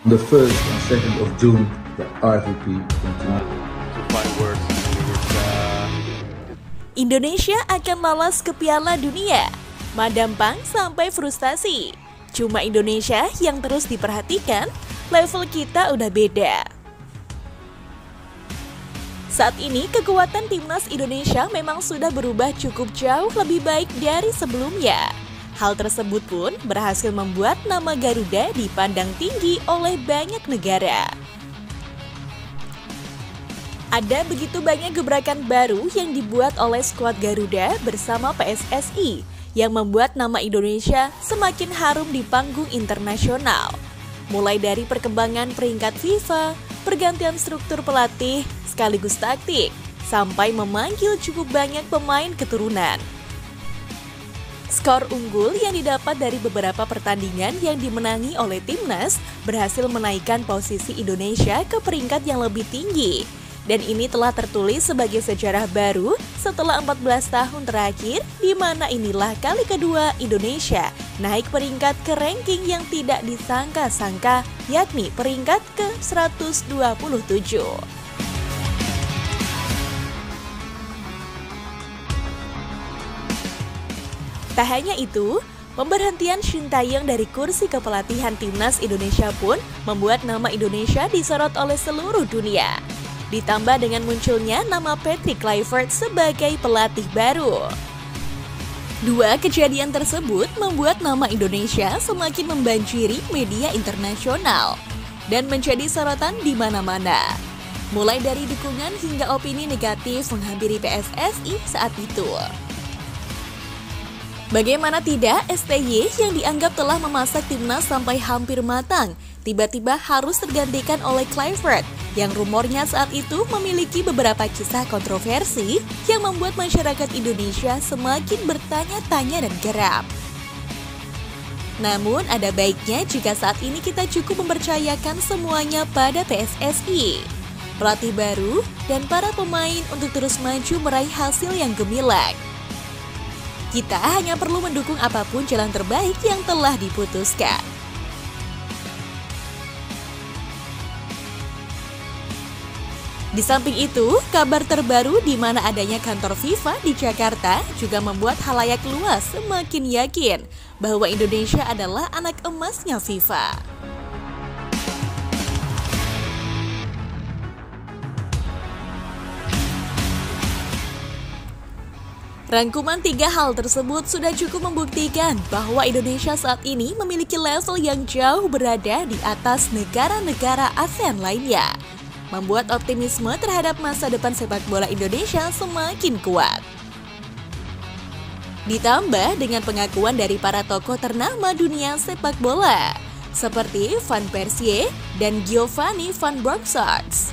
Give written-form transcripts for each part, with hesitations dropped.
The 1st and 2nd of June, the RVP continued. Indonesia akan lolos ke Piala Dunia. Madam Pang sampai frustasi. Cuma Indonesia yang terus diperhatikan, level kita udah beda. Saat ini kekuatan timnas Indonesia memang sudah berubah cukup jauh lebih baik dari sebelumnya. Hal tersebut pun berhasil membuat nama Garuda dipandang tinggi oleh banyak negara. Ada begitu banyak gebrakan baru yang dibuat oleh skuad Garuda bersama PSSI yang membuat nama Indonesia semakin harum di panggung internasional. Mulai dari perkembangan peringkat FIFA, pergantian struktur pelatih, sekaligus taktik, sampai memanggil cukup banyak pemain keturunan. Skor unggul yang didapat dari beberapa pertandingan yang dimenangi oleh timnas berhasil menaikkan posisi Indonesia ke peringkat yang lebih tinggi. Dan ini telah tertulis sebagai sejarah baru setelah 14 tahun terakhir, di mana inilah kali kedua Indonesia naik peringkat ke ranking yang tidak disangka-sangka, yakni peringkat ke-127. Tak hanya itu, pemberhentian Shin Tae-yong dari kursi kepelatihan timnas Indonesia pun membuat nama Indonesia disorot oleh seluruh dunia. Ditambah dengan munculnya nama Patrick Kluivert sebagai pelatih baru. Dua kejadian tersebut membuat nama Indonesia semakin membanjiri media internasional dan menjadi sorotan di mana-mana. Mulai dari dukungan hingga opini negatif menghampiri PSSI saat itu. Bagaimana tidak, STY yang dianggap telah memasak timnas sampai hampir matang, tiba-tiba harus tergantikan oleh Kluivert yang rumornya saat itu memiliki beberapa kisah kontroversi yang membuat masyarakat Indonesia semakin bertanya-tanya dan geram. Namun ada baiknya jika saat ini kita cukup mempercayakan semuanya pada PSSI, pelatih baru, dan para pemain untuk terus maju meraih hasil yang gemilang. Kita hanya perlu mendukung apapun jalan terbaik yang telah diputuskan. Di samping itu, kabar terbaru di mana adanya kantor FIFA di Jakarta juga membuat khalayak luas semakin yakin bahwa Indonesia adalah anak emasnya FIFA. Rangkuman 3 hal tersebut sudah cukup membuktikan bahwa Indonesia saat ini memiliki level yang jauh berada di atas negara-negara ASEAN lainnya, membuat optimisme terhadap masa depan sepak bola Indonesia semakin kuat. Ditambah dengan pengakuan dari para tokoh ternama dunia sepak bola, seperti Van Persie dan Giovanni Van Bronckhorst.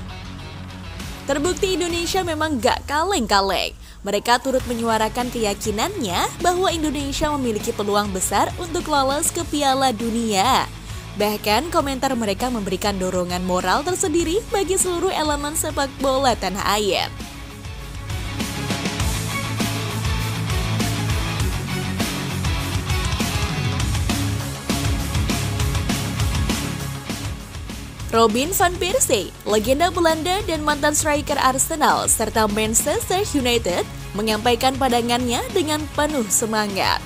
Terbukti Indonesia memang gak kaleng-kaleng. Mereka turut menyuarakan keyakinannya bahwa Indonesia memiliki peluang besar untuk lolos ke Piala Dunia. Bahkan komentar mereka memberikan dorongan moral tersendiri bagi seluruh elemen sepak bola tanah air. Robin van Persie, legenda Belanda dan mantan striker Arsenal serta Manchester United, menyampaikan pandangannya dengan penuh semangat.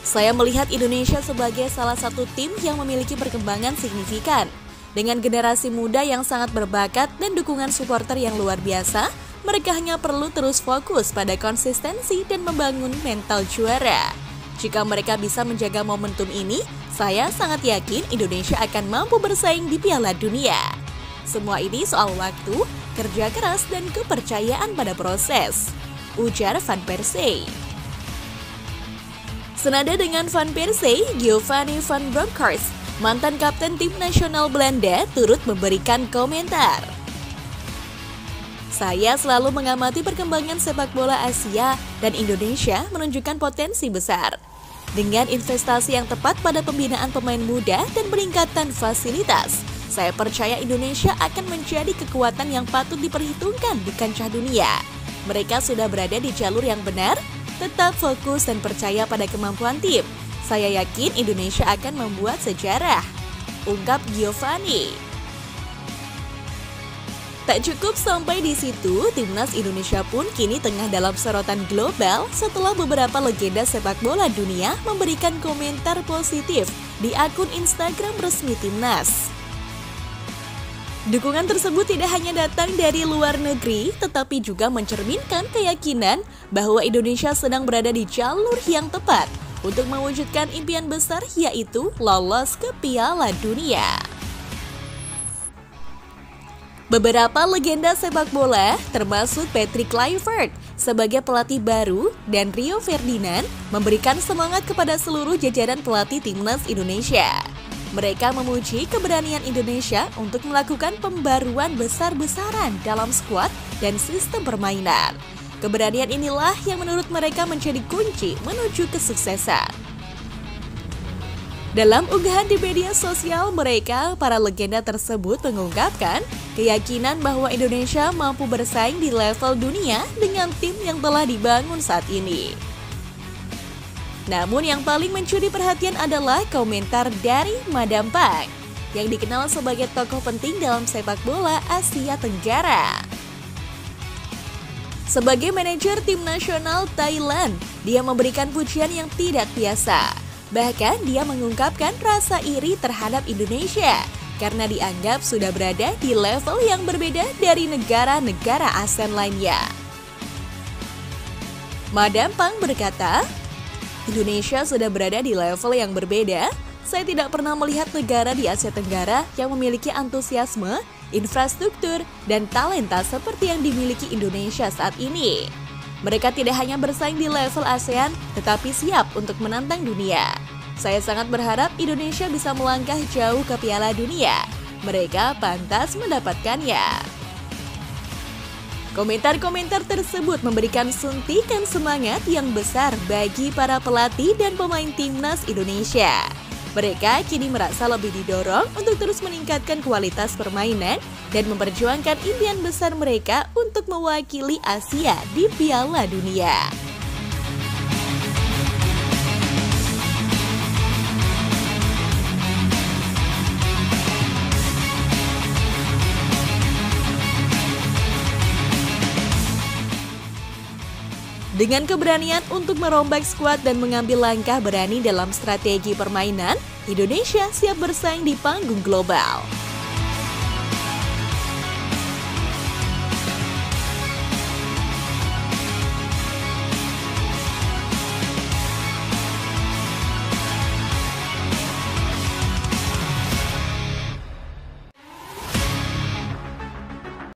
Saya melihat Indonesia sebagai salah satu tim yang memiliki perkembangan signifikan. Dengan generasi muda yang sangat berbakat dan dukungan supporter yang luar biasa, mereka hanya perlu terus fokus pada konsistensi dan membangun mental juara. Jika mereka bisa menjaga momentum ini, saya sangat yakin Indonesia akan mampu bersaing di Piala Dunia. Semua ini soal waktu, kerja keras, dan kepercayaan pada proses, ujar Van Persie. Senada dengan Van Persie, Giovanni Van Bronckhorst, mantan kapten tim nasional Belanda, turut memberikan komentar. Saya selalu mengamati perkembangan sepak bola Asia dan Indonesia menunjukkan potensi besar. Dengan investasi yang tepat pada pembinaan pemain muda dan peningkatan fasilitas, saya percaya Indonesia akan menjadi kekuatan yang patut diperhitungkan di kancah dunia. Mereka sudah berada di jalur yang benar, tetap fokus dan percaya pada kemampuan tim. Saya yakin Indonesia akan membuat sejarah. ungkap Giovanni. Tak cukup sampai di situ, timnas Indonesia pun kini tengah dalam sorotan global setelah beberapa legenda sepak bola dunia memberikan komentar positif di akun Instagram resmi timnas. Dukungan tersebut tidak hanya datang dari luar negeri, tetapi juga mencerminkan keyakinan bahwa Indonesia sedang berada di jalur yang tepat untuk mewujudkan impian besar, yaitu lolos ke Piala Dunia. Beberapa legenda sepak bola, termasuk Patrick Kluivert sebagai pelatih baru dan Rio Ferdinand, memberikan semangat kepada seluruh jajaran pelatih timnas Indonesia. Mereka memuji keberanian Indonesia untuk melakukan pembaruan besar-besaran dalam skuad dan sistem permainan. Keberanian inilah yang menurut mereka menjadi kunci menuju kesuksesan. Dalam unggahan di media sosial mereka, para legenda tersebut mengungkapkan keyakinan bahwa Indonesia mampu bersaing di level dunia dengan tim yang telah dibangun saat ini. Namun yang paling mencuri perhatian adalah komentar dari Madam Pang, yang dikenal sebagai tokoh penting dalam sepak bola Asia Tenggara. Sebagai manajer tim nasional Thailand, dia memberikan pujian yang tidak biasa. Bahkan dia mengungkapkan rasa iri terhadap Indonesia karena dianggap sudah berada di level yang berbeda dari negara-negara ASEAN lainnya. Madam Pang berkata, Indonesia sudah berada di level yang berbeda. Saya tidak pernah melihat negara di Asia Tenggara yang memiliki antusiasme, infrastruktur, dan talenta seperti yang dimiliki Indonesia saat ini. Mereka tidak hanya bersaing di level ASEAN, tetapi siap untuk menantang dunia. Saya sangat berharap Indonesia bisa melangkah jauh ke Piala Dunia. Mereka pantas mendapatkannya. Komentar-komentar tersebut memberikan suntikan semangat yang besar bagi para pelatih dan pemain timnas Indonesia. Mereka kini merasa lebih didorong untuk terus meningkatkan kualitas permainan dan memperjuangkan impian besar mereka untuk mewakili Asia di Piala Dunia. Dengan keberanian untuk merombak skuad dan mengambil langkah berani dalam strategi permainan, Indonesia siap bersaing di panggung global.